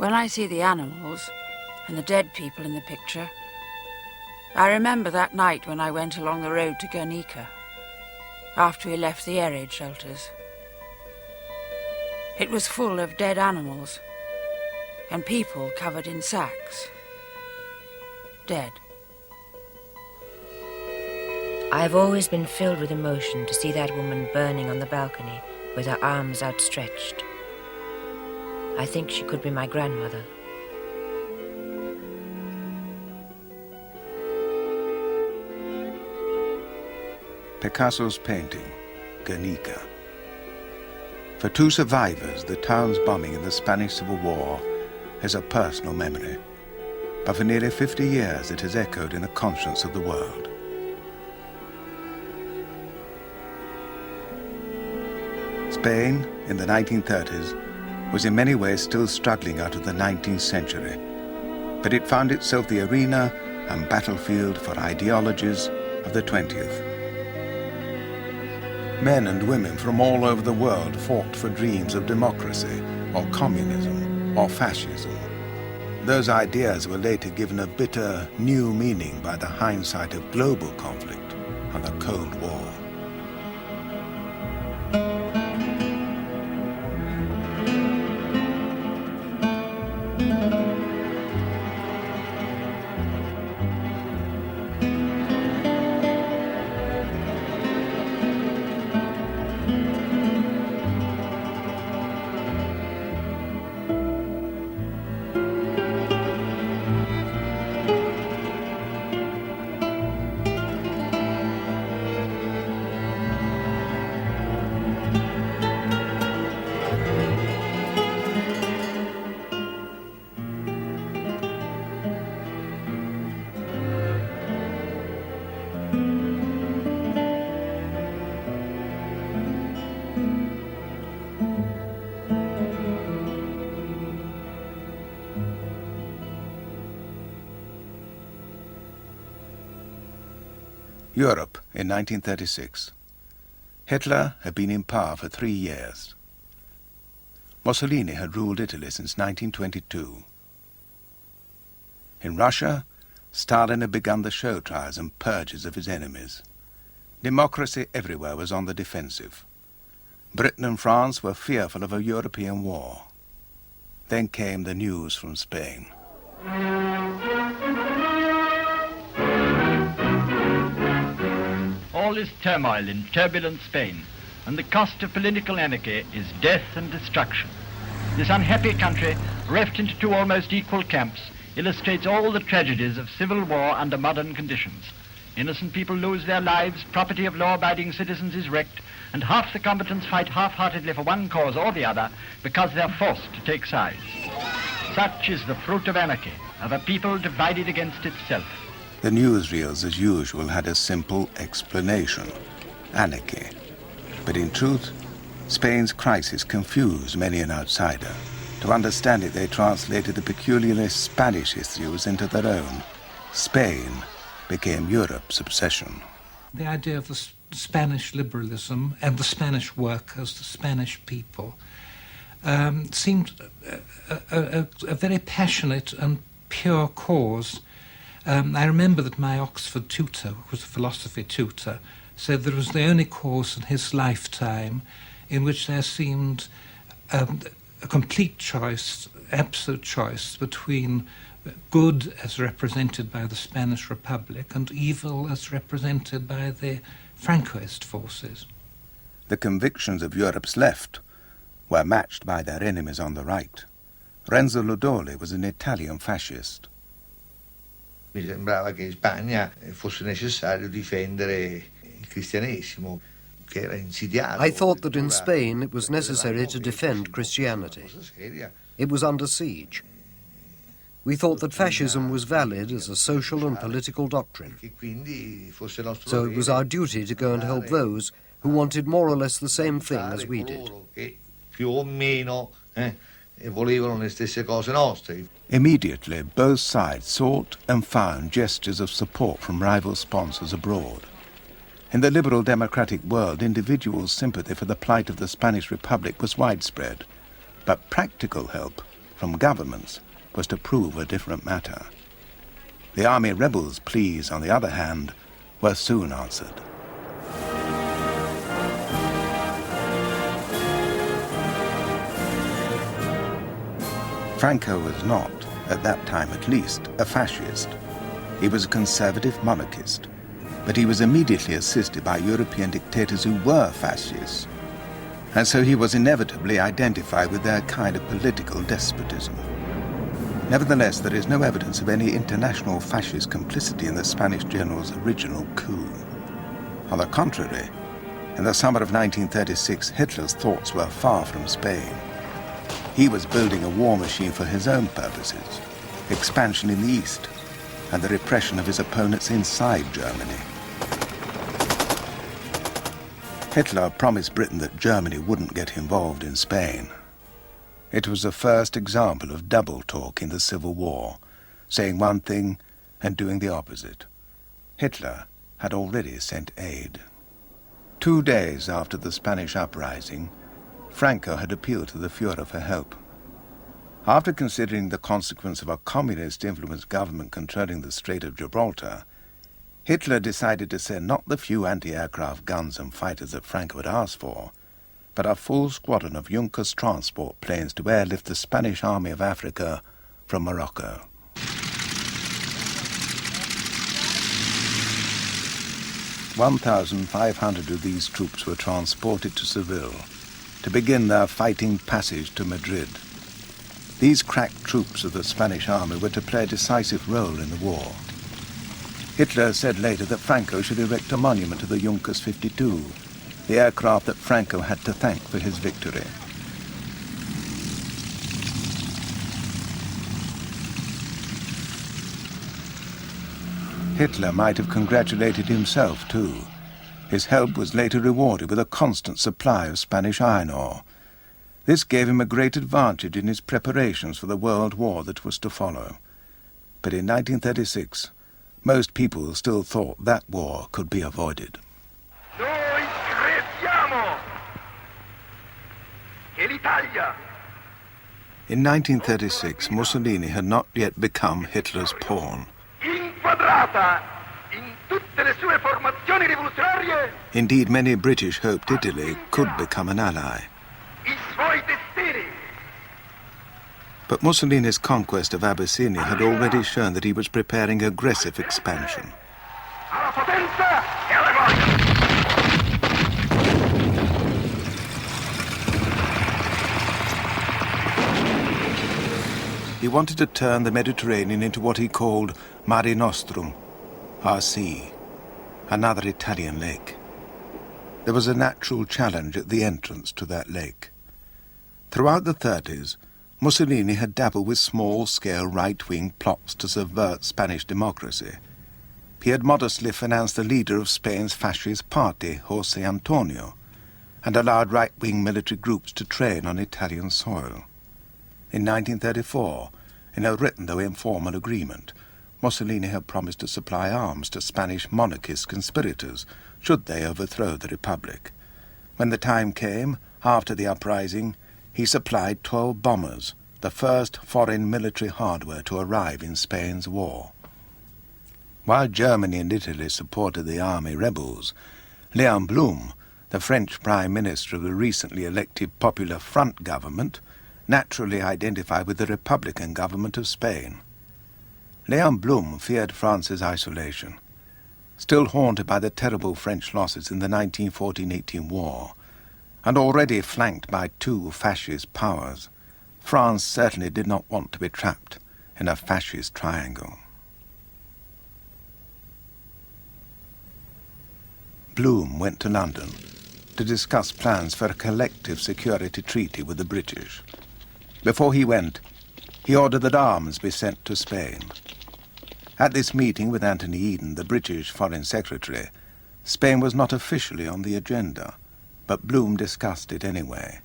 When I see the animals and the dead people in the picture, I remember that night when I went along the road to Guernica, after we left the air raid shelters. It was full of dead animals and people covered in sacks. Dead. I have always been filled with emotion to see that woman burning on the balcony with her arms outstretched. I think she could be my grandmother. Picasso's painting, Guernica. For two survivors, the town's bombing in the Spanish Civil War is a personal memory, but for nearly 50 years it has echoed in the conscience of the world. Spain, in the 1930s, was in many ways still struggling out of the 19th century, but it found itself the arena and battlefield for ideologies of the 20th. Men and women from all over the world fought for dreams of democracy, or communism, or fascism. Those ideas were later given a bitter, new meaning by the hindsight of global conflict and the Cold War. Europe in 1936. Hitler had been in power for 3 years. Mussolini had ruled Italy since 1922. In Russia, Stalin had begun the show trials and purges of his enemies. Democracy everywhere was on the defensive. Britain and France were fearful of a European war. Then came the news from Spain. All is turmoil in turbulent Spain, and the cost of political anarchy is death and destruction. This unhappy country, reft into two almost equal camps, illustrates all the tragedies of civil war under modern conditions. Innocent people lose their lives, property of law-abiding citizens is wrecked, and half the combatants fight half-heartedly for one cause or the other because they're forced to take sides. Such is the fruit of anarchy, of a people divided against itself. The newsreels, as usual, had a simple explanation: anarchy. But in truth, Spain's crisis confused many an outsider. To understand it, they translated the peculiarly Spanish issues into their own. Spain became Europe's obsession. The idea of the Spanish liberalism and the Spanish workers, the Spanish people, seemed a very passionate and pure cause. I remember that my Oxford tutor, who was a philosophy tutor, said that it was the only course in his lifetime in which there seemed a complete choice, absolute choice, between good as represented by the Spanish Republic and evil as represented by the Francoist forces. The convictions of Europe's left were matched by their enemies on the right. Renzo Lodoli was an Italian fascist. Mi sembrava che in Spagna fosse necessario difendere il cristianesimo, che era insidiato. I thought that in Spain it was necessary to defend Christianity. It was under siege. We thought that fascism was valid as a social and political doctrine. So it was our duty to go and help those who wanted more or less the same thing as we did. Immediately, both sides sought and found gestures of support from rival sponsors abroad. In the liberal democratic world, individual sympathy for the plight of the Spanish Republic was widespread, but practical help from governments was to prove a different matter. The army rebels' pleas, on the other hand, were soon answered. Franco was not, at that time at least, a fascist. He was a conservative monarchist, but he was immediately assisted by European dictators who were fascists, and so he was inevitably identified with their kind of political despotism. Nevertheless, there is no evidence of any international fascist complicity in the Spanish general's original coup. On the contrary, in the summer of 1936, Hitler's thoughts were far from Spain. He was building a war machine for his own purposes, expansion in the east, and the repression of his opponents inside Germany. Hitler promised Britain that Germany wouldn't get involved in Spain. It was the first example of double talk in the Civil War, saying one thing and doing the opposite. Hitler had already sent aid. 2 days after the Spanish uprising, Franco had appealed to the Führer for help. After considering the consequence of a communist-influenced government controlling the Strait of Gibraltar, Hitler decided to send not the few anti-aircraft guns and fighters that Franco had asked for, but a full squadron of Junkers transport planes to airlift the Spanish Army of Africa from Morocco. "1,500 of these troops were transported to Seville to begin their fighting passage to Madrid. These crack troops of the Spanish army were to play a decisive role in the war. Hitler said later that Franco should erect a monument to the Junkers 52, the aircraft that Franco had to thank for his victory. Hitler might have congratulated himself too. His help was later rewarded with a constant supply of Spanish iron ore. This gave him a great advantage in his preparations for the World War that was to follow. But in 1936, most people still thought that war could be avoided. Noi crediamo che l'Italia. In 1936, Mussolini had not yet become Hitler's pawn. Inquadrata in tutte le sue formazioni rivoluzionarie. Indeed, many British hoped Italy could become an ally. I suoi destini. But Mussolini's conquest of Abyssinia had already shown that he was preparing aggressive expansion. Alla potenza e alla gloria. He wanted to turn the Mediterranean into what he called Mare Nostrum, our sea, another Italian lake. There was a natural challenge at the entrance to that lake. Throughout the 30s, Mussolini had dabbled with small-scale right-wing plots to subvert Spanish democracy. He had modestly financed the leader of Spain's fascist party, José Antonio, and allowed right-wing military groups to train on Italian soil. In 1934, in a written though informal agreement, Mussolini had promised to supply arms to Spanish monarchist conspirators should they overthrow the Republic. When the time came, after the uprising, he supplied 12 bombers, the first foreign military hardware to arrive in Spain's war. While Germany and Italy supported the army rebels, Léon Blum, the French Prime Minister of the recently elected Popular Front government, naturally identified with the Republican government of Spain. Léon Blum feared France's isolation. Still haunted by the terrible French losses in the 1914-18 war, and already flanked by 2 fascist powers, France certainly did not want to be trapped in a fascist triangle. Blum went to London to discuss plans for a collective security treaty with the British. Before he went, he ordered that arms be sent to Spain. At this meeting with Anthony Eden, the British Foreign Secretary, Spain was not officially on the agenda, but Blum discussed it anyway.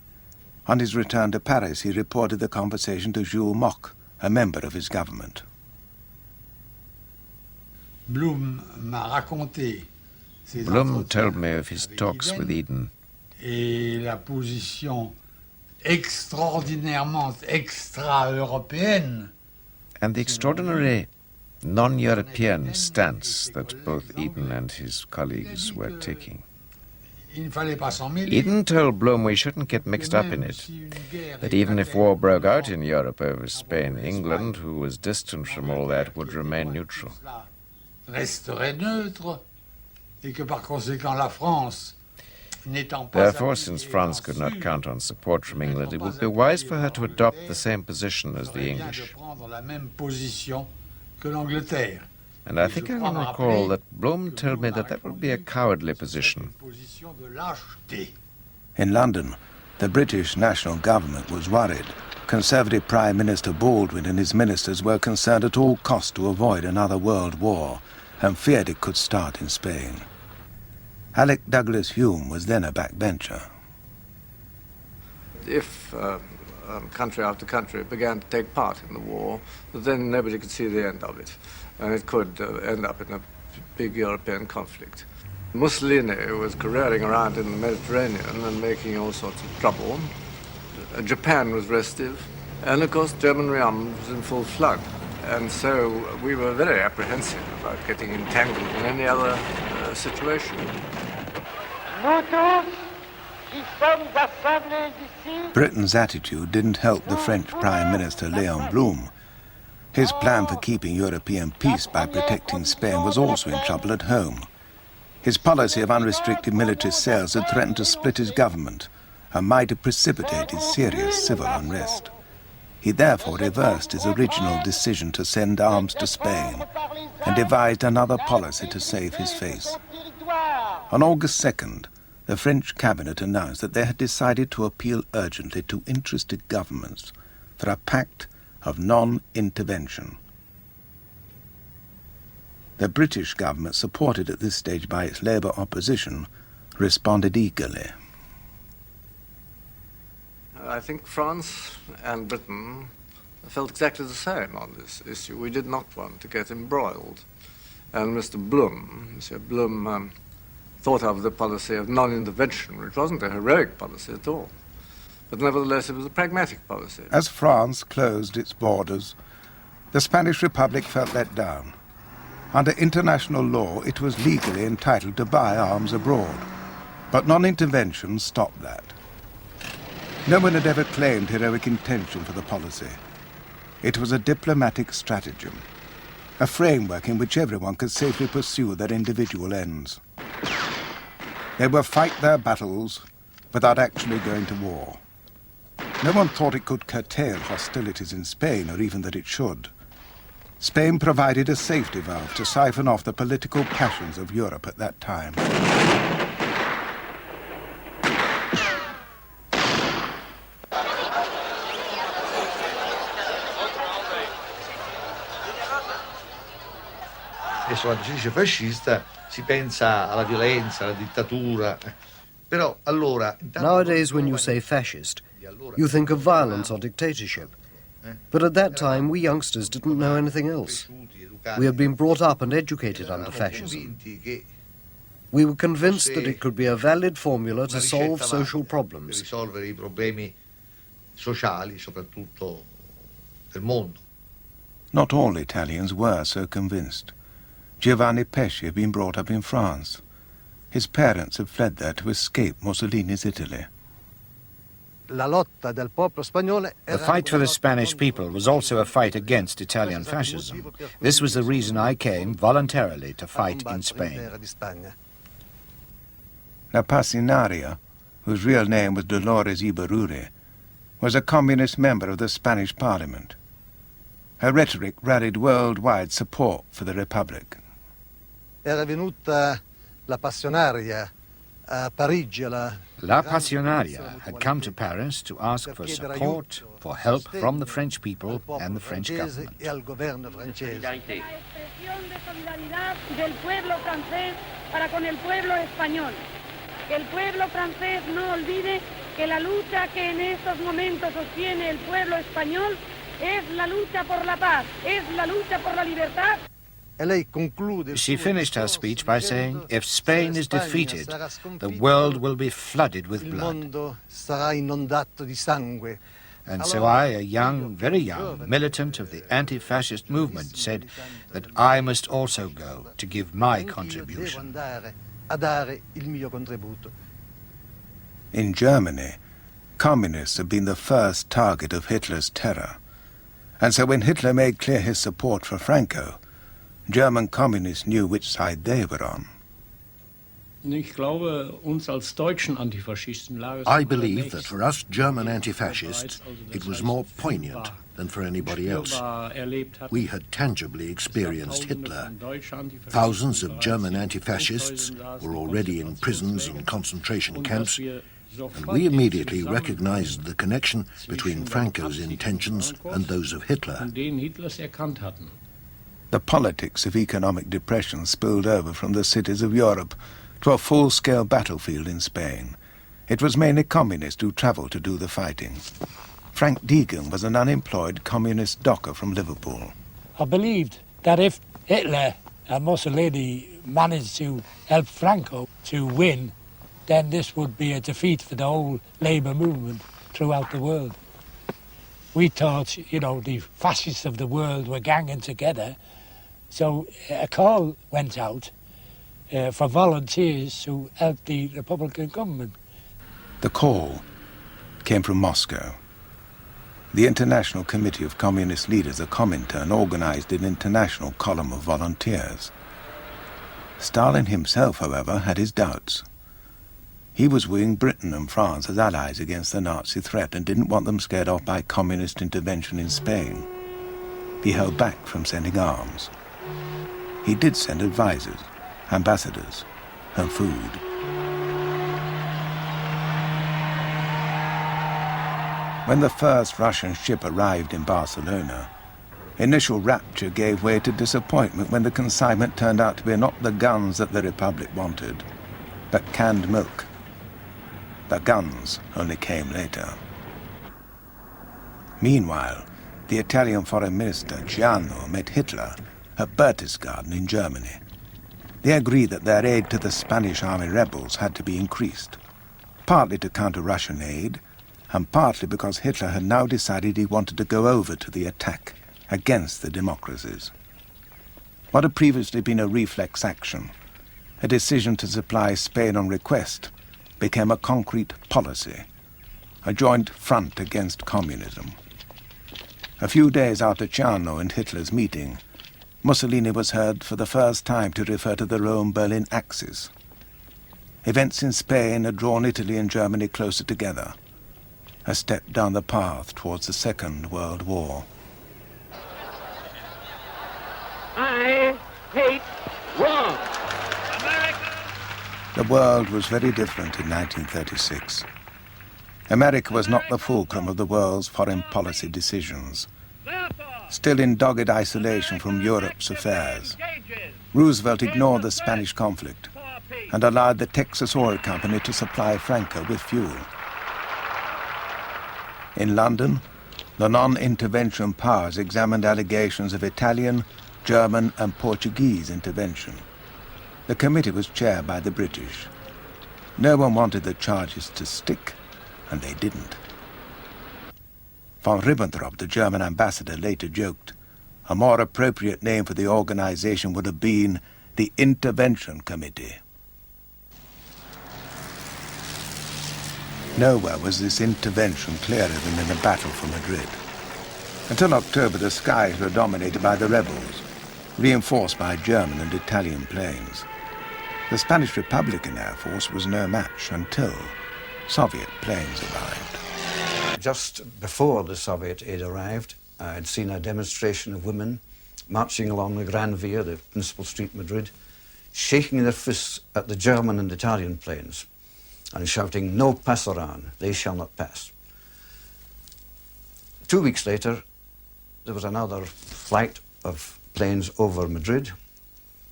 On his return to Paris, he reported the conversation to Jules Moch, a member of his government. Blum told me of his talks with Eden extraordinairement extra-européenne. And the extraordinary non-European stance that both Eden and his colleagues were taking. Eden told Blum we shouldn't get mixed up in it, that even if war broke out in Europe over Spain, England, who was distant from all that, would remain neutral. Therefore, since France could not count on support from England, it would be wise for her to adopt the same position as the English. And I think I can recall that Blum told me that that would be a cowardly position. In London, the British national government was worried. Conservative Prime Minister Baldwin and his ministers were concerned at all costs to avoid another world war and feared it could start in Spain. Alec Douglas Hume was then a backbencher. If country after country began to take part in the war, then nobody could see the end of it. And it could end up in a big European conflict. Mussolini was careering around in the Mediterranean and making all sorts of trouble. Japan was restive, and of course German realm was in full flood. And so we were very apprehensive about getting entangled in any other situation. Britain's attitude didn't help the French Prime Minister Léon Blum. His plan for keeping European peace by protecting Spain was also in trouble at home. His policy of unrestricted military sales had threatened to split his government and might have precipitated serious civil unrest. He therefore reversed his original decision to send arms to Spain and devised another policy to save his face. On August 2nd, the French cabinet announced that they had decided to appeal urgently to interested governments for a pact of non-intervention. The British government, supported at this stage by its Labour opposition, responded eagerly. I think France and Britain felt exactly the same on this issue. We did not want to get embroiled. And Mr. Blum thought of the policy of non-intervention, which wasn't a heroic policy at all. But nevertheless, it was a pragmatic policy. As France closed its borders, the Spanish Republic felt let down. Under international law, it was legally entitled to buy arms abroad. But non-intervention stopped that. No one had ever claimed heroic intention for the policy. It was a diplomatic stratagem, a framework in which everyone could safely pursue their individual ends. They would fight their battles without actually going to war. No one thought it could curtail hostilities in Spain, or even that it should. Spain provided a safety valve to siphon off the political passions of Europe at that time. Adesso quando si dice fascista si pensa alla violenza, alla dittatura. Però allora Nowadays, when you say fascist, you think of violence or dictatorship. But at that time, we youngsters didn't know anything else. We had been brought up and educated under fascism. We were convinced that it could be a valid formula to solve social problems. risolvere I problemi sociali, soprattutto del mondo. Not all Italians were so convinced. Giovanni Pesci had been brought up in France. His parents had fled there to escape Mussolini's Italy. The fight for the Spanish people was also a fight against Italian fascism. This was the reason I came voluntarily to fight in Spain. La Pasinaria, whose real name was Dolores Ibarruri, was a communist member of the Spanish Parliament. Her rhetoric rallied worldwide support for the Republic. Era venuta la Passionaria a Parigi. La Passionaria had come to Paris to ask for support, for help from the French people and the French government. La expresión de solidaridad del pueblo francés para con el pueblo español. Que el pueblo francés no olvide que la lucha que en estos momentos sostiene el pueblo español es la lucha por la paz, es la lucha por la libertad. She finished her speech by saying, if Spain is defeated, the world will be flooded with blood. And so I, a young, very young, militant of the anti-fascist movement, said that I must also go to give my contribution. In Germany, communists had been the first target of Hitler's terror. And so when Hitler made clear his support for Franco, German communists knew which side they were on. I believe that for us German anti-fascists, it was more poignant than for anybody else. We had tangibly experienced Hitler. Thousands of German anti-fascists were already in prisons and concentration camps, and we immediately recognized the connection between Franco's intentions and those of Hitler. The politics of economic depression spilled over from the cities of Europe to a full-scale battlefield in Spain. It was mainly communists who travelled to do the fighting. Frank Deegan was an unemployed communist docker from Liverpool. I believed that if Hitler and Mussolini managed to help Franco to win, then this would be a defeat for the whole labour movement throughout the world. We thought, the fascists of the world were ganging together, so a call went out for volunteers to help the Republican government. The call came from Moscow. The International Committee of Communist Leaders, a Comintern, organized an international column of volunteers. Stalin himself, however, had his doubts. He was weighing Britain and France as allies against the Nazi threat and didn't want them scared off by communist intervention in Spain. He held back from sending arms. He did send advisors, ambassadors, and food. When the first Russian ship arrived in Barcelona, initial rapture gave way to disappointment when the consignment turned out to be not the guns that the Republic wanted, but canned milk. The guns only came later. Meanwhile, the Italian Foreign Minister, Ciano, met Hitler at Berchtesgaden in Germany. They agreed that their aid to the Spanish army rebels had to be increased, partly to counter Russian aid, and partly because Hitler had now decided he wanted to go over to the attack against the democracies. What had previously been a reflex action, a decision to supply Spain on request, became a concrete policy, a joint front against communism. A few days after Ciano and Hitler's meeting, Mussolini was heard for the first time to refer to the Rome-Berlin axis. Events in Spain had drawn Italy and Germany closer together, a step down the path towards the Second World War. I hate war. The world was very different in 1936. America was not the fulcrum of the world's foreign policy decisions. Still in dogged isolation from Europe's affairs, Roosevelt ignored the Spanish conflict and allowed the Texas Oil Company to supply Franco with fuel. In London, the non-intervention powers examined allegations of Italian, German and Portuguese intervention. The committee was chaired by the British. No one wanted the charges to stick, and they didn't. Von Ribbentrop, the German ambassador, later joked, a more appropriate name for the organization would have been the Intervention Committee. Nowhere was this intervention clearer than in the battle for Madrid. Until October, the skies were dominated by the rebels, reinforced by German and Italian planes. The Spanish Republican Air Force was no match until Soviet planes arrived. Just before the Soviet aid arrived, I'd seen a demonstration of women marching along the Gran Via, the principal street in Madrid, shaking their fists at the German and Italian planes and shouting, "No pasarán, they shall not pass." 2 weeks later, there was another flight of planes over Madrid.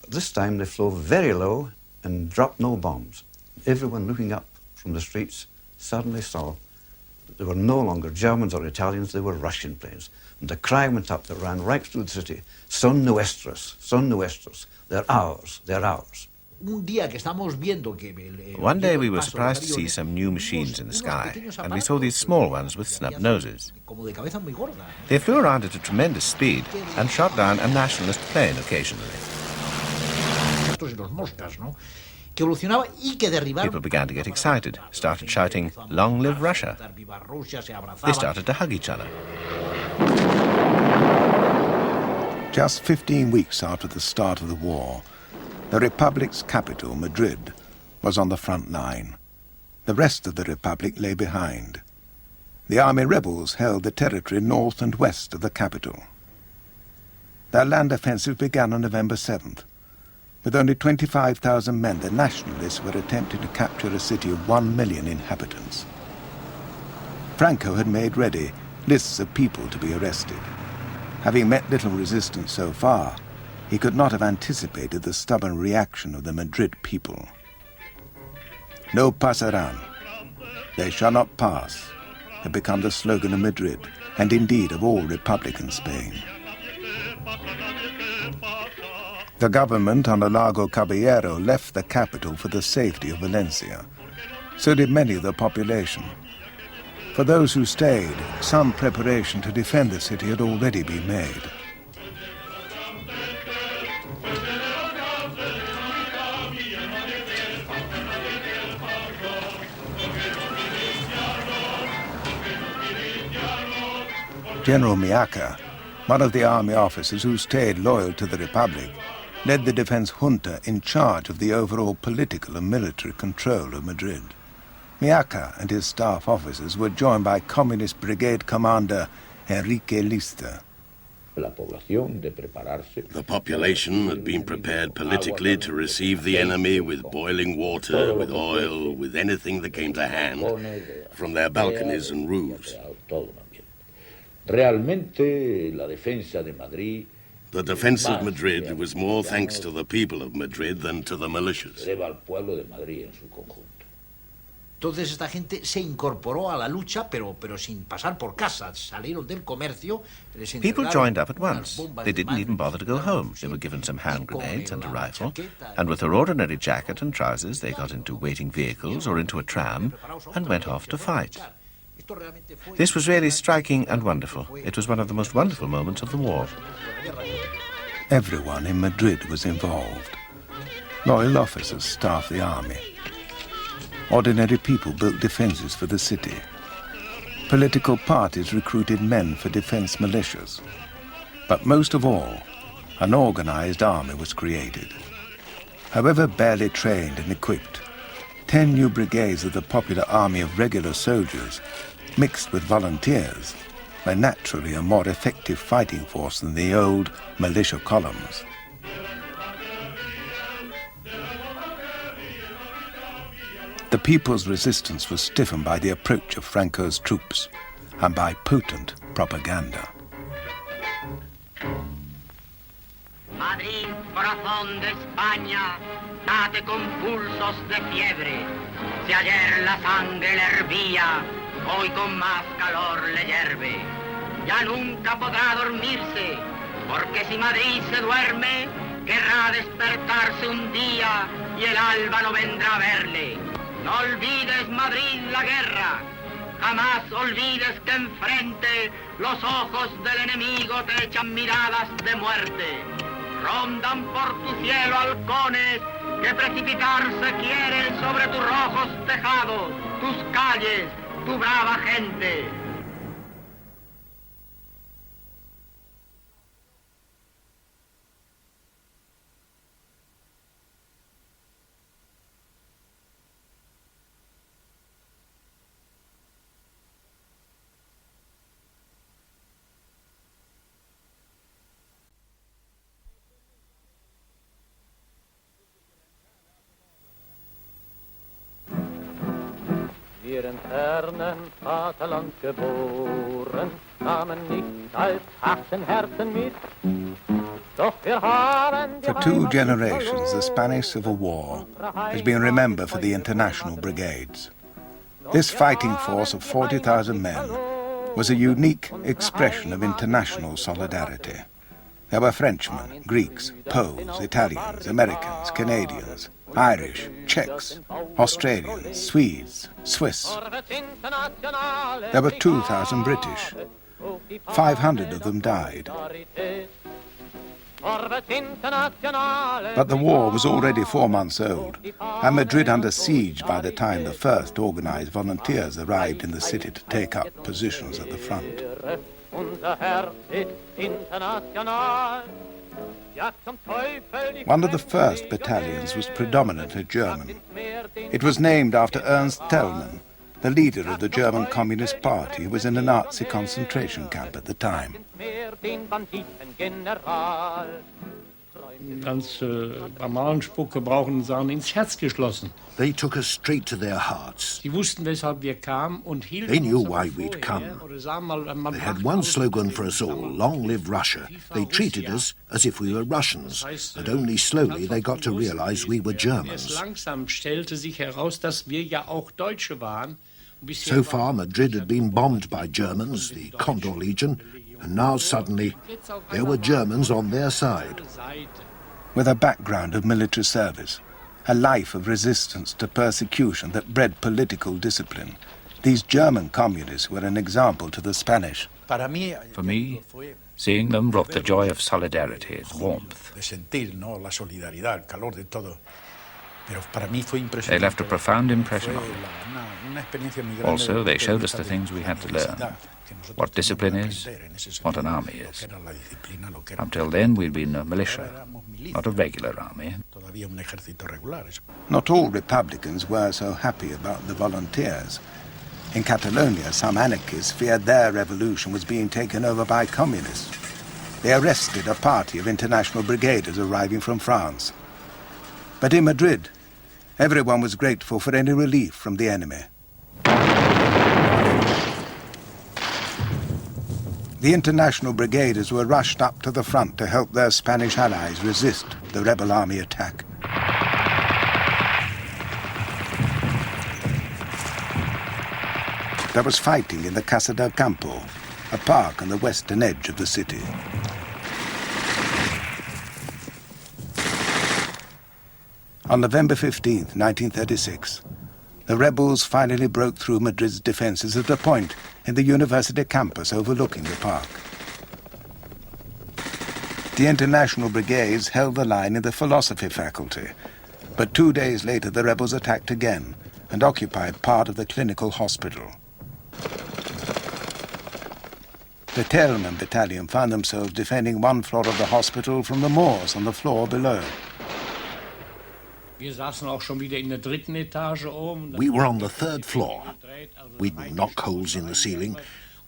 This time they flew very low and dropped no bombs. Everyone looking up from the streets suddenly saw They were no longer Germans or Italians, they were Russian planes. And the cry went up that ran right through the city, son nuestros, they're ours, they're ours. One day we were surprised to see some new machines in the sky, and we saw these small ones with snub noses. They flew around at a tremendous speed and shot down a nationalist plane occasionally. People began to get excited, started shouting, "Long live Russia!" They started to hug each other. Just 15 weeks after the start of the war, the Republic's capital, Madrid, was on the front line. The rest of the Republic lay behind. The army rebels held the territory north and west of the capital. Their land offensive began on November 7th. With only 25,000 men, the nationalists were attempting to capture a city of 1 million inhabitants. Franco had made ready lists of people to be arrested. Having met little resistance so far, he could not have anticipated the stubborn reaction of the Madrid people. No pasarán, they shall not pass, had become the slogan of Madrid, and indeed of all Republican Spain. The government under Largo Caballero left the capital for the safety of Valencia. So did many of the population. For those who stayed, some preparation to defend the city had already been made. General Miaca, one of the army officers who stayed loyal to the Republic, led the defense junta in charge of the overall political and military control of Madrid. Miaca and his staff officers were joined by Communist Brigade Commander Enrique Lista. The population had been prepared politically to receive the enemy with boiling water, with oil, with anything that came to hand, from their balconies and roofs. The defense of Madrid was more thanks to the people of Madrid than to the militias. Entonces esta gente se incorporó a la lucha, pero sin pasar por casa. Salieron del comercio. People joined up at once. They didn't even bother to go home. They were given some hand grenades and a rifle, and with their ordinary jacket and trousers, they got into waiting vehicles or into a tram and went off to fight. This was really striking and wonderful. It was one of the most wonderful moments of the war. Everyone in Madrid was involved. Loyal officers staffed the army. Ordinary people built defenses for the city. Political parties recruited men for defense militias. But most of all, an organized army was created. However barely trained and equipped, 10 new brigades of the popular army of regular soldiers, mixed with volunteers, were naturally a more effective fighting force than the old militia columns. The people's resistance was stiffened by the approach of Franco's troops and by potent propaganda. Madrid, corazón de España, late con pulsos de fiebre. Si ayer la sangre le hervía, hoy con más calor le hierve. Ya nunca podrá dormirse, porque si Madrid se duerme, querrá despertarse un día y el alba no vendrá a verle. No olvides, Madrid, la guerra. Jamás olvides que enfrente los ojos del enemigo te echan miradas de muerte. Rondan por tu cielo halcones que precipitarse quieren sobre tus rojos tejados, tus calles, tu brava gente. Wir in fernen Vaterland geboren, nahmen nicht als harten Herzen mit. Doch wir haben For 2 generations, the Spanish Civil War has been remembered for the international brigades. This fighting force of 40,000 men was a unique expression of international solidarity. There were Frenchmen, Greeks, Poles, Italians, Americans, Canadians, Irish, Czechs, Australians, Swedes, Swiss. There were 2,000 British. 500 of them died. But the war was already 4 months old, and Madrid under siege by the time the first organized volunteers arrived in the city to take up positions at the front. One of the first battalions was predominantly German. It was named after Ernst Thälmann, the leader of the German Communist Party, who was in a Nazi concentration camp at the time. Ganz banalen Spruch gebrauchen und sagen, ins Herz geschlossen. They took us straight to their hearts. Sie wussten, weshalb wir kamen und hielten They knew uns why aber we'd vorher, come. oder sagen wir mal, They had one slogan for us all, long live Russia. They treated us as if we were Russians, and only slowly they got to realize we were Germans. Langsam stellte sich heraus, dass wir ja auch Deutsche waren. So far, Madrid had been bombed by Germans, the Condor Legion, and now suddenly there were Germans on their side. With a background of military service, a life of resistance to persecution that bred political discipline, these German communists were an example to the Spanish. For me, seeing them brought the joy of solidarity and warmth. They left a profound impression on me. Also, they showed us the things we had to learn. What discipline is, what an army is. Until then, we'd been a militia, not a regular army. Not all Republicans were so happy about the volunteers. In Catalonia, some anarchists feared their revolution was being taken over by communists. They arrested a party of international brigaders arriving from France. But in Madrid, everyone was grateful for any relief from the enemy. The international brigaders were rushed up to the front to help their Spanish allies resist the rebel army attack. There was fighting in the Casa del Campo, a park on the western edge of the city. On November 15th, 1936, the rebels finally broke through Madrid's defenses at a point in the university campus overlooking the park. The international brigades held the line in the philosophy faculty, but 2 days later the rebels attacked again and occupied part of the clinical hospital. The Thälmann battalion found themselves defending one floor of the hospital from the Moors on the floor below. Wir saßen auch schon wieder in der dritten Etage oben. We were on the third floor. We'd knock holes in the ceiling,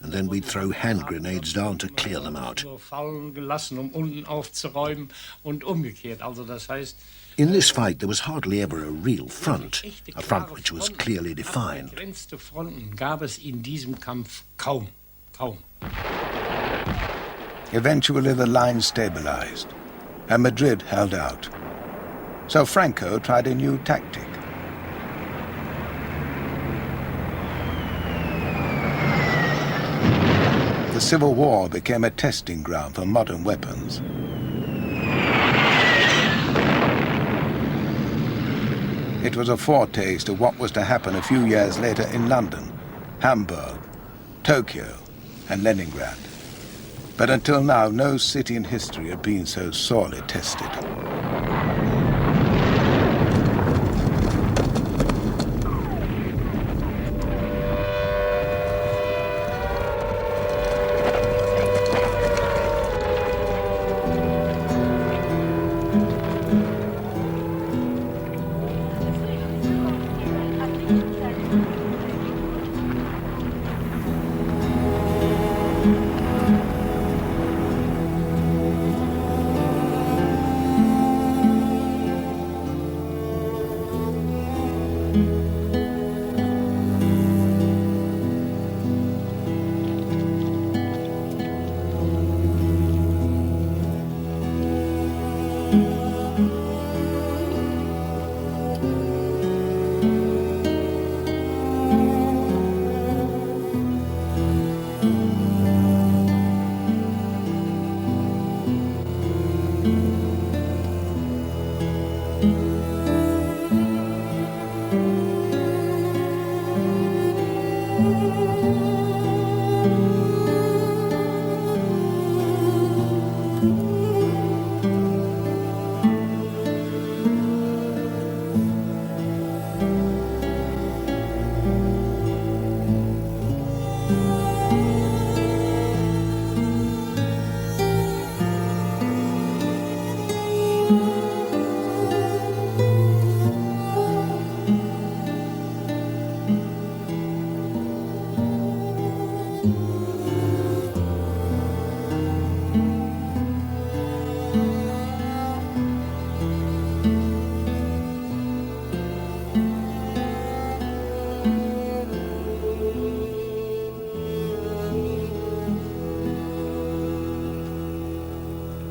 and then we'd throw hand grenades down to clear them out. Fallen gelassen, unten aufzuräumen und umgekehrt. Also das heißt, in this fight, there was hardly ever a real front, a front which was clearly defined. Begrenzte Fronten gab es in diesem Kampf kaum. Eventually the line stabilized, and Madrid held out. So Franco tried a new tactic. The Civil War became a testing ground for modern weapons. It was a foretaste of what was to happen a few years later in London, Hamburg, Tokyo, and Leningrad. But until now, no city in history had been so sorely tested.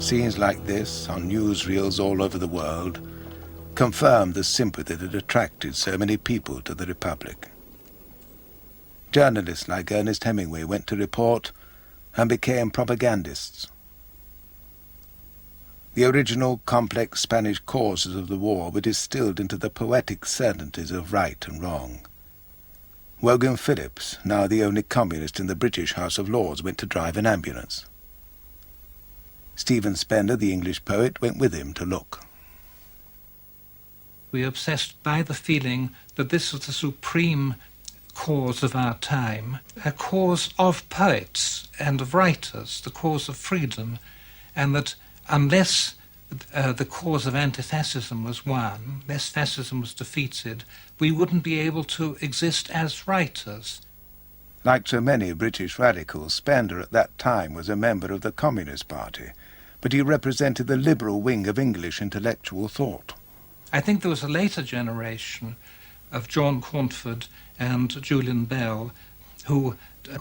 scenes like this on newsreels all over the world confirmed the sympathy that attracted so many people to the Republic. Journalists like Ernest Hemingway went to report and became propagandists. The original complex Spanish causes of the war were distilled into the poetic certainties of right and wrong. Wogan Phillips, now the only communist in the British House of Lords, went to drive an ambulance. Stephen Spender, the English poet, went with him to look. We are obsessed by the feeling that this is the supreme cause of our time, a cause of poets and of writers, the cause of freedom, and that unless the cause of anti-fascism was won, unless fascism was defeated, we wouldn't be able to exist as writers. Like so many British radicals, Spender at that time was a member of the Communist Party, but he represented the liberal wing of English intellectual thought. I think there was a later generation of John Cornford and Julian Bell who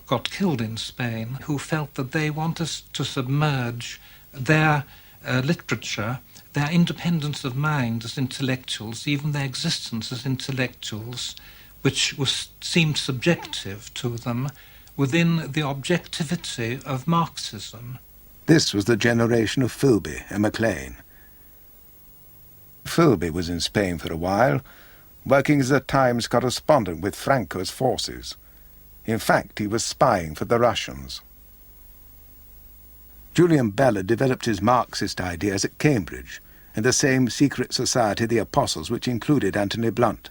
got killed in Spain, who felt that they wanted to submerge their literature, their independence of mind as intellectuals, even their existence as intellectuals, which seemed subjective to them, within the objectivity of Marxism. This was the generation of Philby and Maclean. Philby was in Spain for a while, working as a Times correspondent with Franco's forces. In fact, he was spying for the Russians. Julian Bell had developed his Marxist ideas at Cambridge, in the same secret society, the Apostles, which included Anthony Blunt.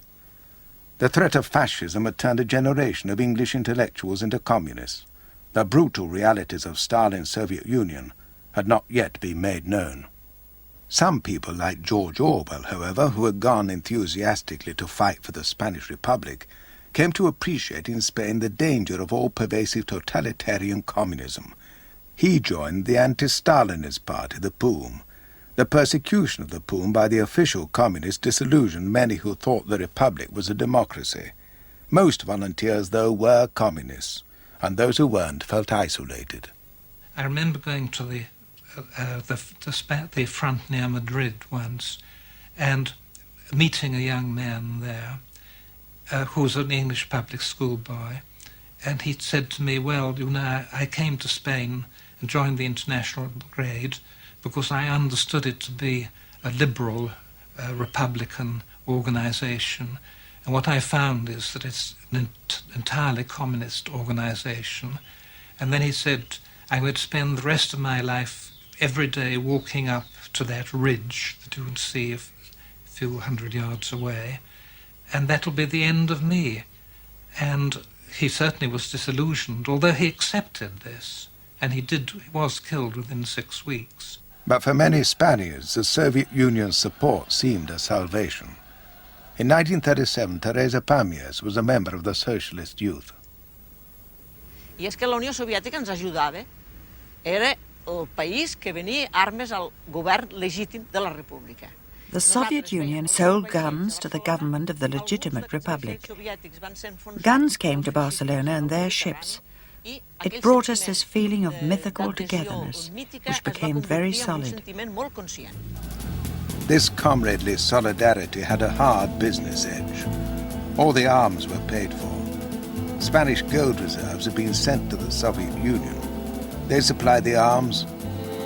The threat of fascism had turned a generation of English intellectuals into communists. The brutal realities of Stalin's Soviet Union had not yet been made known. Some people like George Orwell, however, who had gone enthusiastically to fight for the Spanish Republic, came to appreciate in Spain the danger of all-pervasive totalitarian communism. He joined the anti-Stalinist party, the POUM. The persecution of the POUM by the official communists disillusioned many who thought the Republic was a democracy. Most volunteers, though, were communists, and those who weren't felt isolated. I remember going to the front near Madrid once and meeting a young man there who was an English public school boy, and he said to me, well, you know, I came to Spain and joined the International Brigade because I understood it to be a liberal Republican organization, and what I found is that it's an entirely communist organization. And then he said, I would spend the rest of my life every day walking up to that ridge that you can see a few hundred yards away, and that'll be the end of me. And he certainly was disillusioned, although he accepted this, and he was killed within 6 weeks. But for many Spaniards, the Soviet Union's support seemed a salvation. In 1937, Teresa Pamias was a member of the Socialist Youth. I és que la Unió Soviètica ens ajudava. Era el país que venia armes al govern legítim de la República. The Soviet Union sold guns to the government of the legitimate republic. Guns came to Barcelona and their ships. It brought us this feeling of mythical togetherness, which became very solid. This comradely solidarity had a hard business edge. All the arms were paid for. Spanish gold reserves had been sent to the Soviet Union. They supplied the arms.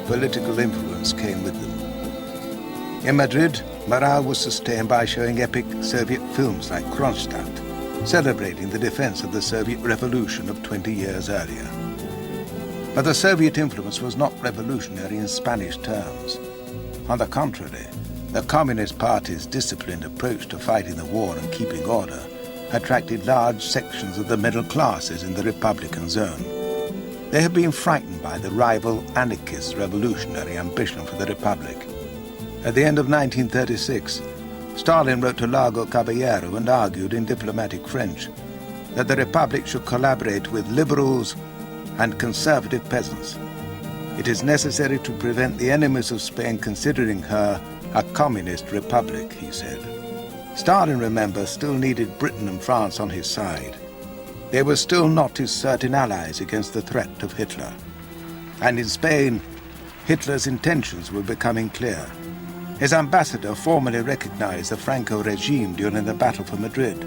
Political influence came with them. In Madrid, morale was sustained by showing epic Soviet films like Kronstadt, celebrating the defense of the Soviet Revolution of 20 years earlier. But the Soviet influence was not revolutionary in Spanish terms. On the contrary, the Communist Party's disciplined approach to fighting the war and keeping order attracted large sections of the middle classes in the Republican zone. They had been frightened by the rival anarchist revolutionary ambition for the Republic. At the end of 1936, Stalin wrote to Largo Caballero and argued in diplomatic French that the Republic should collaborate with liberals and conservative peasants. It is necessary to prevent the enemies of Spain considering her a communist republic, he said. Stalin, remember, still needed Britain and France on his side. They were still not his certain allies against the threat of Hitler. And in Spain, Hitler's intentions were becoming clear. His ambassador formally recognized the Franco regime during the Battle for Madrid,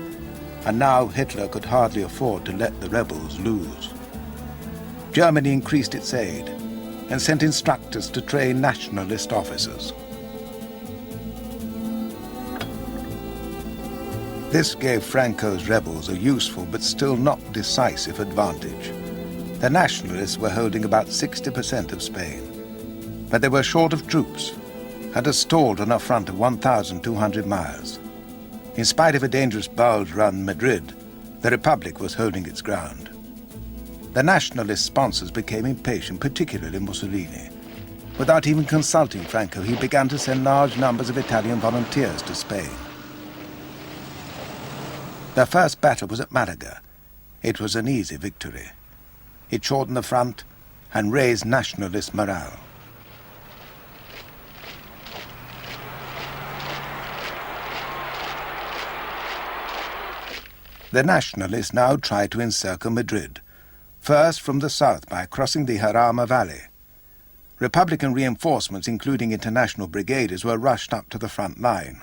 and now Hitler could hardly afford to let the rebels lose. Germany increased its aid and sent instructors to train nationalist officers. This gave Franco's rebels a useful but still not decisive advantage. The nationalists were holding about 60% of Spain, but they were short of troops and had stalled on a front of 1,200 miles. In spite of a dangerous bulge around Madrid, the Republic was holding its ground. The nationalist sponsors became impatient, particularly Mussolini. Without even consulting Franco, he began to send large numbers of Italian volunteers to Spain. Their first battle was at Malaga. It was an easy victory. It shortened the front and raised nationalist morale. The nationalists now tried to encircle Madrid, first from the south by crossing the Jarama Valley. Republican reinforcements, including international brigaders, were rushed up to the front line.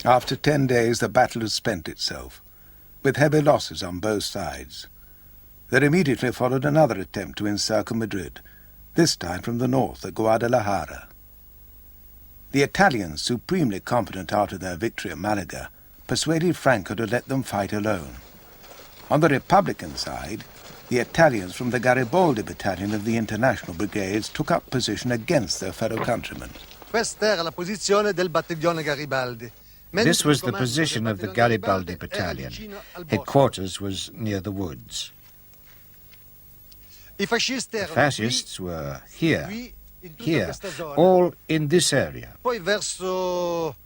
After 10 days, the battle had spent itself, with heavy losses on both sides. There immediately followed another attempt to encircle Madrid, this time from the north at Guadalajara. The Italians, supremely confident after their victory at Malaga, persuaded Franco to let them fight alone. On the Republican side, the Italians from the Garibaldi battalion of the International Brigades took up position against their fellow countrymen. Questa era la posizione del battaglione Garibaldi. This was the position of the Garibaldi battalion. Headquarters was near the woods. The fascists were here, all in this area. Poi verso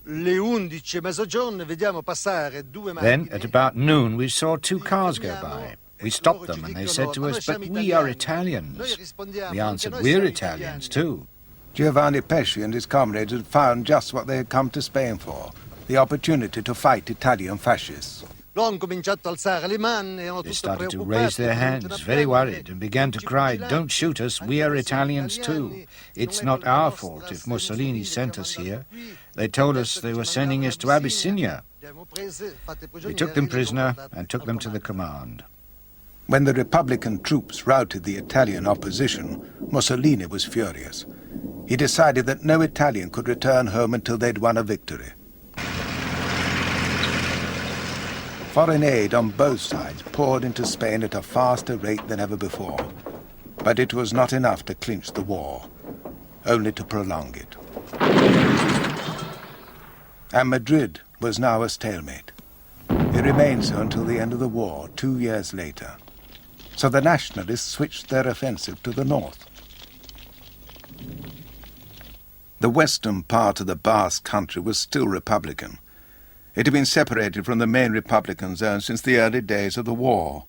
le 11 mezzogiorno vediamo passare due macchine. Then, at about noon, we saw two cars go by. We stopped them and they said to us, "But we are Italians." We answered, "We're Italians too." Giovanni Pesci and his comrades had found just what they had come to Spain for, the opportunity to fight Italian fascists. They started to raise their hands, very worried, and began to cry, "Don't shoot us, we are Italians too. It's not our fault if Mussolini sent us here. They told us they were sending us to Abyssinia." We took them prisoner and took them to the command. When the Republican troops routed the Italian opposition, Mussolini was furious. He decided that no Italian could return home until they'd won a victory. Foreign aid on both sides poured into Spain at a faster rate than ever before. But it was not enough to clinch the war, only to prolong it. And Madrid was now a stalemate. It remained so until the end of the war, 2 years later. So the nationalists switched their offensive to the north. The western part of the Basque country was still Republican. It had been separated from the main Republican zone since the early days of the war.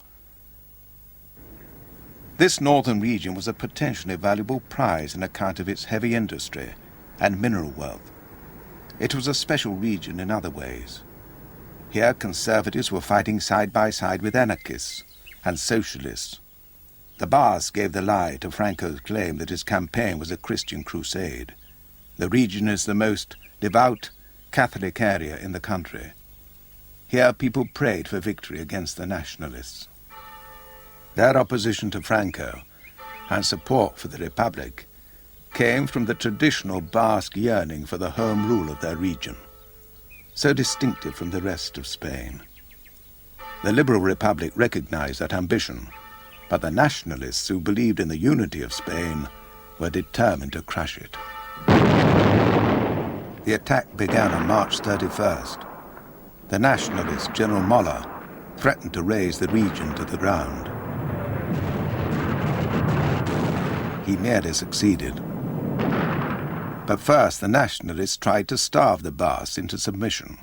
This northern region was a potentially valuable prize on account of its heavy industry and mineral wealth. It was a special region in other ways. Here conservatives were fighting side by side with anarchists and socialists. The Basques gave the lie to Franco's claim that his campaign was a Christian crusade. The region is the most devout Catholic area in the country. Here people prayed for victory against the nationalists. Their opposition to Franco and support for the Republic came from the traditional Basque yearning for the home rule of their region, so distinctive from the rest of Spain. The Liberal Republic recognized that ambition, but the nationalists who believed in the unity of Spain were determined to crush it. The attack began on March 31st. The nationalist, General Moller, threatened to raze the region to the ground. He nearly succeeded. But first, the nationalists tried to starve the Basques into submission.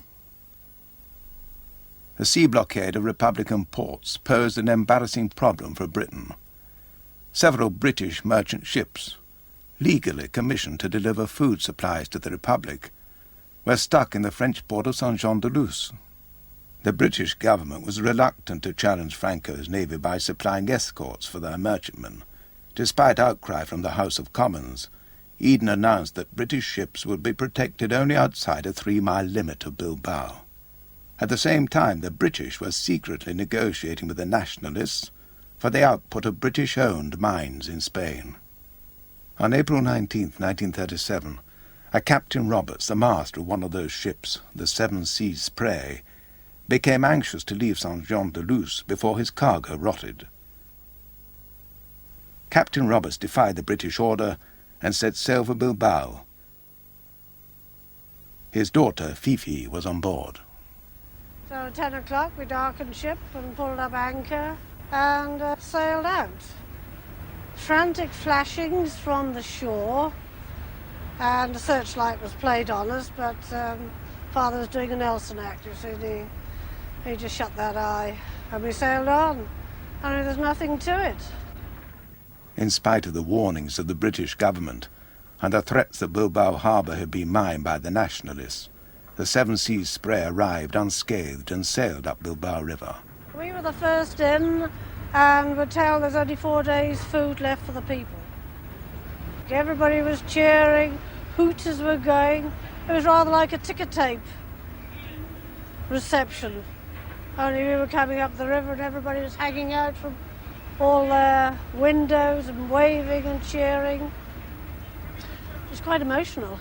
The sea blockade of Republican ports posed an embarrassing problem for Britain. Several British merchant ships, legally commissioned to deliver food supplies to the Republic, were stuck in the French port of Saint-Jean-de-Luz. The British government was reluctant to challenge Franco's navy by supplying escorts for their merchantmen. Despite outcry from the House of Commons, Eden announced that British ships would be protected only outside a 3-mile limit of Bilbao. At the same time, the British were secretly negotiating with the nationalists for the output of British-owned mines in Spain. On April 19, 1937, a Captain Roberts, the master of one of those ships, the Seven Seas Prey, became anxious to leave Saint-Jean-de-Luz before his cargo rotted. Captain Roberts defied the British order and set sail for Bilbao. His daughter, Fifi, was on board. So at 10 o'clock we darkened ship and pulled up anchor and sailed out. Frantic flashings from the shore, and a searchlight was played on us, but Father was doing a Nelson act, you see. He just shut that eye, and we sailed on. I mean, there's nothing to it. In spite of the warnings of the British government and the threats that Bilbao harbour had been mined by the nationalists, the Seven Seas Spray arrived unscathed and sailed up Bilbao River. We were the first in, and were told there's only 4 days' food left for the people. Everybody was cheering, hooters were going. It was rather like a ticker tape reception. Only we were coming up the river and everybody was hanging out from all their windows and waving and cheering. It was quite emotional.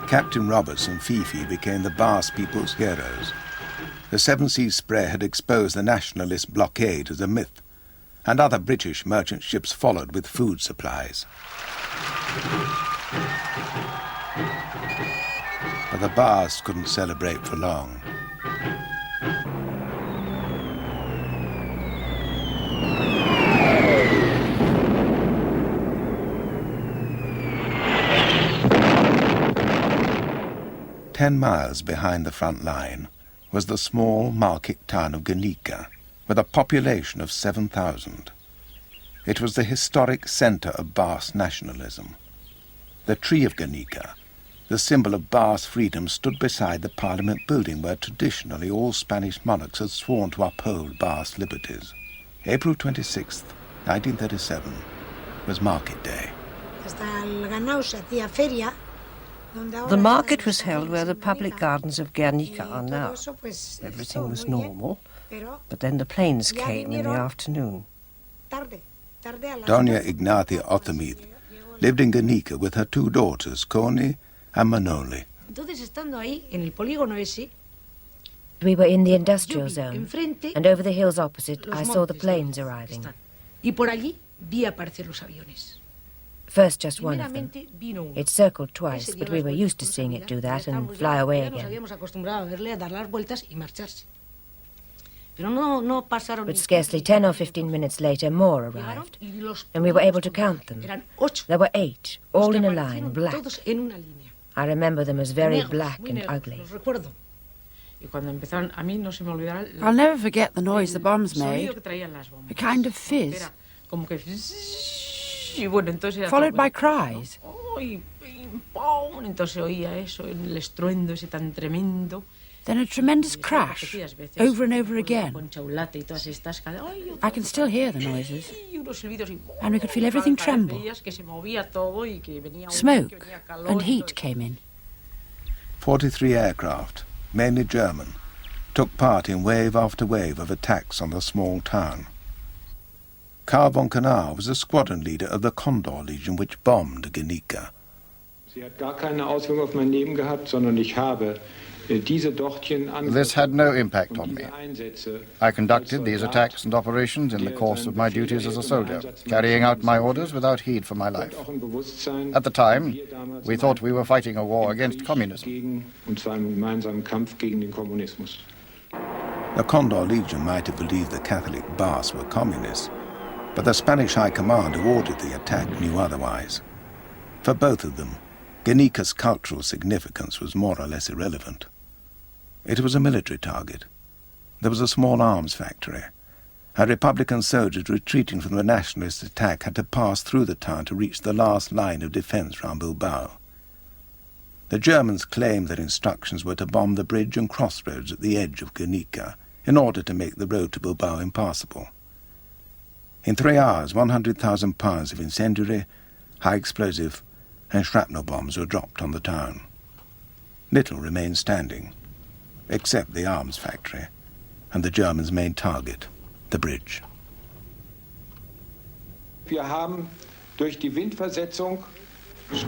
Captain Roberts and Fifi became the Basque people's heroes. The Seven Seas Spray had exposed the nationalist blockade as a myth, and other British merchant ships followed with food supplies. But the Basques couldn't celebrate for long. "10 miles behind the front line was the small market town of Guernica, with a population of 7,000. It was the historic centre of Basque nationalism. The tree of Guernica, the symbol of Basque freedom, stood beside the Parliament building where traditionally all Spanish monarchs had sworn to uphold Basque liberties. April 26, 1937, was Market Day. The market was held where the public gardens of Guernica are now. Everything was normal, but then the planes came in the afternoon. Doña Ignacia Otomith lived in Guernica with her 2 daughters, Connie and Manoli. We were in the industrial zone, and over the hills opposite, I saw the planes arriving. First, just one of them. It circled twice, but we were used to seeing it do that and fly away again. But scarcely 10 or 15 minutes later, more arrived, and we were able to count them. There were 8, all in a line, black. I remember them as very black and ugly. I'll never forget the noise the bombs made. A kind of fizz, followed by cries. Then a tremendous crash, over and over again. I can still hear the noises, and we could feel everything tremble. Smoke and heat came in. 43 aircraft, mainly German, took part in wave after wave of attacks on the small town. Karl von Kanar was the squadron leader of the Condor Legion which bombed Guernica. This had no impact on me. I conducted these attacks and operations in the course of my duties as a soldier, carrying out my orders without heed for my life. At the time, we thought we were fighting a war against communism. The Condor Legion might have believed the Catholic Basques were communists, but the Spanish High Command who ordered the attack knew otherwise. For both of them, Guernica's cultural significance was more or less irrelevant. It was a military target. There was a small arms factory, and Republican soldiers retreating from the nationalist attack had to pass through the town to reach the last line of defence round Bilbao. The Germans claimed their instructions were to bomb the bridge and crossroads at the edge of Guernica in order to make the road to Bilbao impassable. In 3 hours, 100,000 pounds of incendiary, high explosive and shrapnel bombs were dropped on the town. Little remained standing, except the arms factory and the Germans' main target, the bridge. Wir haben durch die Windversetzung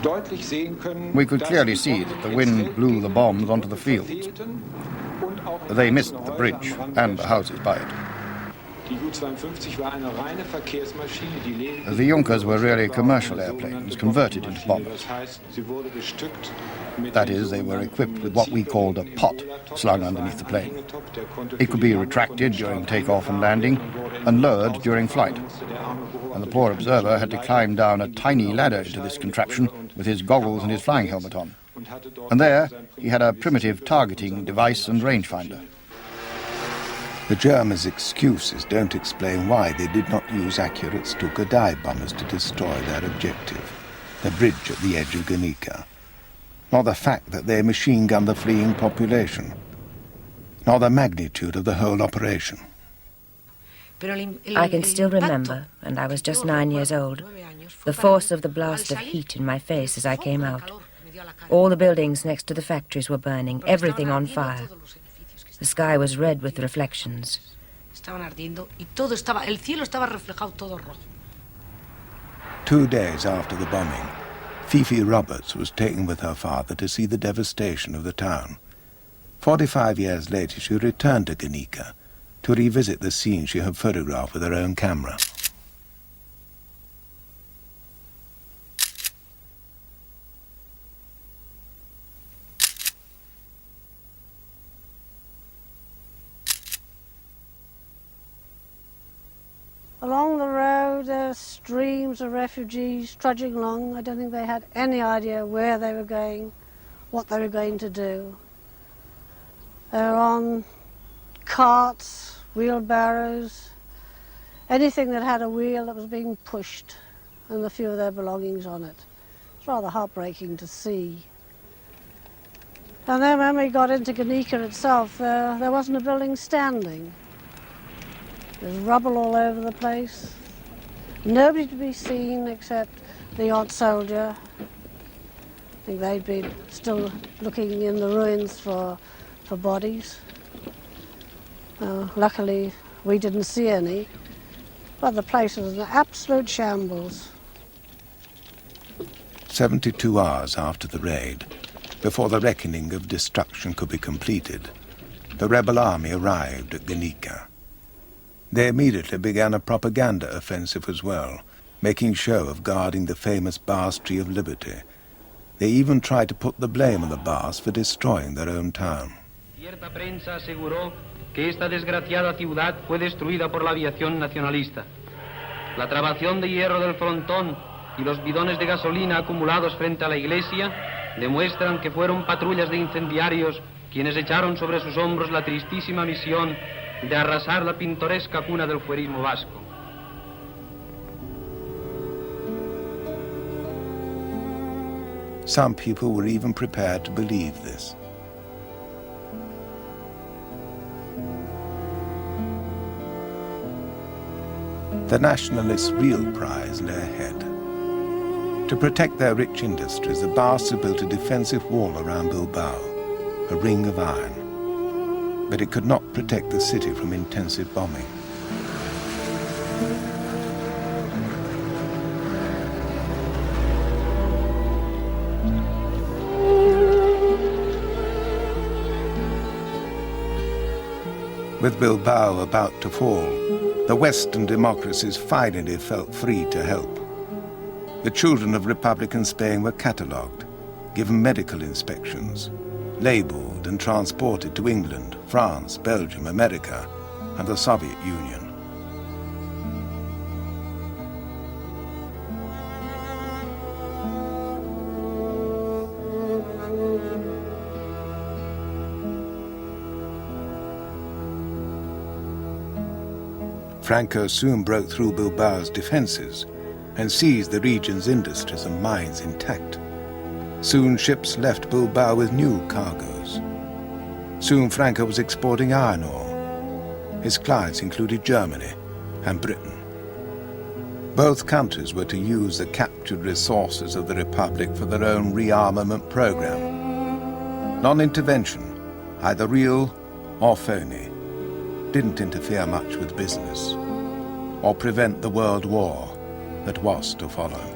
deutlich sehen können, we could clearly see that the wind blew the bombs onto the fields. They missed the bridge and the houses by it. The Junkers were really commercial airplanes converted into bombers. That is, they were equipped with what we called a pot slung underneath the plane. It could be retracted during takeoff and landing and lowered during flight. And the poor observer had to climb down a tiny ladder into this contraption with his goggles and his flying helmet on. And there he had a primitive targeting device and rangefinder. The Germans' excuses don't explain why they did not use accurate Stuka dive bombers to destroy their objective, the bridge at the edge of Guernica, nor the fact that they machine-gunned the fleeing population, nor the magnitude of the whole operation. I can still remember, and I was just 9 years old, the force of the blast of heat in my face as I came out. All the buildings next to the factories were burning, everything on fire. The sky was red with reflections. 2 days after the bombing, Fifi Roberts was taken with her father to see the devastation of the town. 45 years later, she returned to Guernica to revisit the scene she had photographed with her own camera. Along the road, there were streams of refugees trudging along. I don't think they had any idea where they were going, what they were going to do. They were on carts, wheelbarrows, anything that had a wheel that was being pushed, and a few of their belongings on it. It's rather heartbreaking to see. And then when we got into Guernica itself, there wasn't a building standing. There's rubble all over the place. Nobody to be seen except the odd soldier. I think they'd been still looking in the ruins for bodies. Luckily, we didn't see any, but the place was an absolute shambles. 72 hours after the raid, before the reckoning of destruction could be completed, the rebel army arrived at Guernica. They immediately began a propaganda offensive as well, making show of guarding the famous Bars Tree of Liberty. They even tried to put the blame on the Bars for destroying their own town. Cierta prensa aseguró que esta desgraciada ciudad fue destruida por la aviación nacionalista. La trabación de hierro del frontón y los bidones de gasolina acumulados frente a la iglesia demuestran que fueron patrullas de incendiarios quienes echaron sobre sus hombros la tristísima misión de arrasar la pintoresca cuna del fuerismo vasco. Some people were even prepared to believe this. The nationalists' real prize lay ahead. To protect their rich industries, the Basques had built a defensive wall around Bilbao, a ring of iron. But it could not protect the city from intensive bombing. With Bilbao about to fall, the Western democracies finally felt free to help. The children of Republican Spain were catalogued, given medical inspections, labeled and transported to England, France, Belgium, America, and the Soviet Union. Franco soon broke through Bilbao's defences and seized the region's industries and mines intact. Soon ships left Bilbao with new cargoes. Soon Franco was exporting iron ore. His clients included Germany and Britain. Both countries were to use the captured resources of the Republic for their own rearmament program. Non-intervention, either real or phony, didn't interfere much with business or prevent the world war that was to follow.